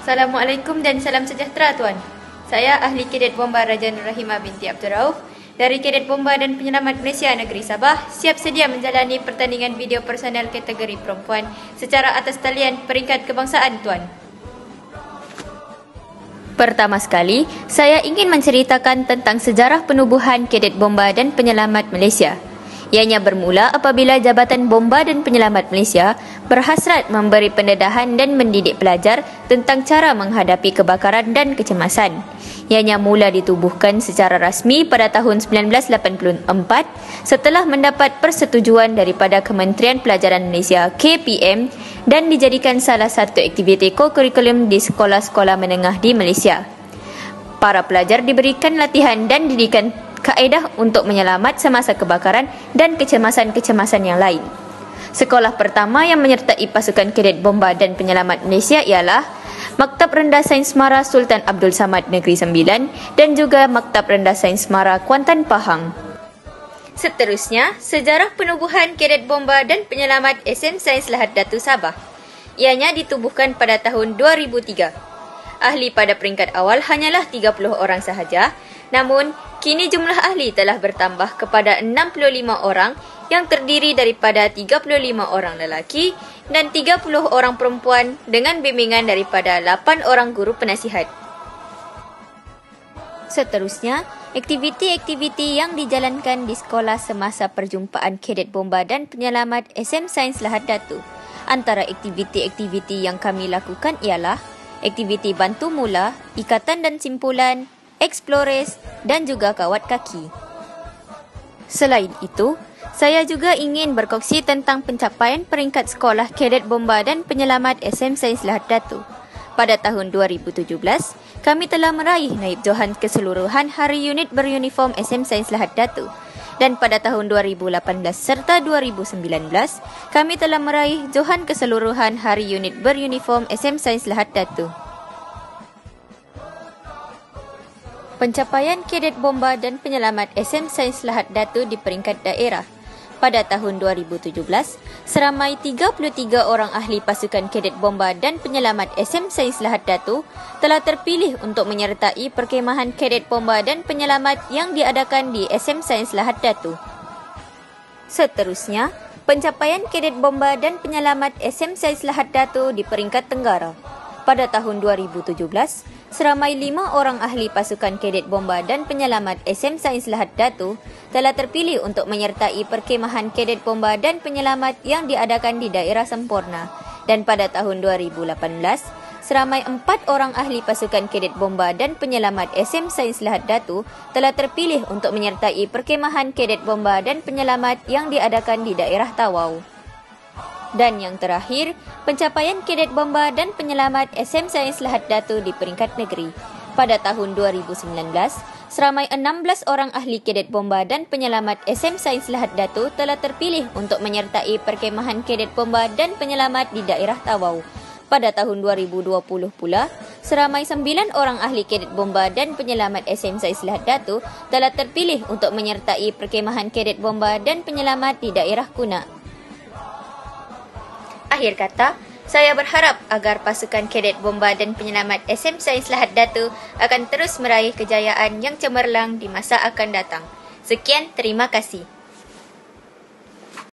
Assalamualaikum dan salam sejahtera Tuan. Saya Ahli Kadet Bomba Raja Nur Rahimah binti Abdul Rauf dari Kadet Bomba dan Penyelamat Malaysia Negeri Sabah, siap sedia menjalani pertandingan video personel kategori perempuan secara atas talian peringkat kebangsaan Tuan. Pertama sekali, saya ingin menceritakan tentang sejarah penubuhan Kadet Bomba dan Penyelamat Malaysia. Ianya bermula apabila Jabatan Bomba dan Penyelamat Malaysia berhasrat memberi pendedahan dan mendidik pelajar tentang cara menghadapi kebakaran dan kecemasan. Ianya mula ditubuhkan secara rasmi pada tahun 1984 setelah mendapat persetujuan daripada Kementerian Pelajaran Malaysia KPM dan dijadikan salah satu aktiviti ko-kurikulum di sekolah-sekolah menengah di Malaysia. Para pelajar diberikan latihan dan didikan kaedah untuk menyelamat semasa kebakaran dan kecemasan-kecemasan yang lain. Sekolah pertama yang menyertai pasukan Kadet Bomba dan Penyelamat Malaysia ialah Maktab Rendah Sains Mara Sultan Abdul Samad Negeri Sembilan dan juga Maktab Rendah Sains Mara Kuantan Pahang. Seterusnya, sejarah penubuhan Kadet Bomba dan Penyelamat SM Sains Lahad Datu Sabah. Ianya ditubuhkan pada tahun 2003. Ahli pada peringkat awal hanyalah 30 orang sahaja, namun kini jumlah ahli telah bertambah kepada 65 orang yang terdiri daripada 35 orang lelaki dan 30 orang perempuan dengan bimbingan daripada 8 orang guru penasihat. Seterusnya, aktiviti-aktiviti yang dijalankan di sekolah semasa perjumpaan Kadet Bomba dan Penyelamat SM Sains Lahad Datu. Antara aktiviti-aktiviti yang kami lakukan ialah aktiviti bantu mula, ikatan dan simpulan, eksplores dan juga kawat kaki. Selain itu, saya juga ingin berkongsi tentang pencapaian peringkat sekolah Kadet Bomba dan Penyelamat SM Sains Lahad Datu. Pada tahun 2017, kami telah meraih naib johan keseluruhan Hari Unit Beruniform SM Sains Lahad Datu. Dan pada tahun 2018 serta 2019, kami telah meraih johan keseluruhan Hari Unit Beruniform SM Sains Lahad Datu. Pencapaian Kadet Bomba dan Penyelamat SM Sains Lahad Datu di peringkat daerah. Pada tahun 2017, seramai 33 orang ahli pasukan Kadet Bomba dan Penyelamat SM Sains Lahad Datu telah terpilih untuk menyertai perkemahan Kadet Bomba dan Penyelamat yang diadakan di SM Sains Lahad Datu. Seterusnya, pencapaian Kadet Bomba dan Penyelamat SM Sains Lahad Datu di peringkat Tenggara. Pada tahun 2017, seramai 5 orang ahli pasukan Kadet Bomba dan Penyelamat SM Sains Lahad Datu telah terpilih untuk menyertai perkemahan Kadet Bomba dan Penyelamat yang diadakan di daerah Semporna. Dan pada tahun 2018, seramai 4 orang ahli pasukan Kadet Bomba dan Penyelamat SM Sains Lahad Datu telah terpilih untuk menyertai perkemahan Kadet Bomba dan Penyelamat yang diadakan di daerah Tawau. Dan yang terakhir, pencapaian Kadet Bomba dan Penyelamat SM Sains Lahad Datu di peringkat negeri. Pada tahun 2019, seramai 16 orang ahli Kadet Bomba dan Penyelamat SM Sains Lahad Datu telah terpilih untuk menyertai perkemahan Kadet Bomba dan Penyelamat di daerah Tawau. Pada tahun 2020 pula, seramai 9 orang ahli Kadet Bomba dan Penyelamat SM Sains Lahad Datu telah terpilih untuk menyertai perkemahan Kadet Bomba dan Penyelamat di daerah Kunak. Akhir kata, saya berharap agar pasukan Kadet Bomba dan Penyelamat SM Sains Lahad Datu akan terus meraih kejayaan yang cemerlang di masa akan datang. Sekian, terima kasih.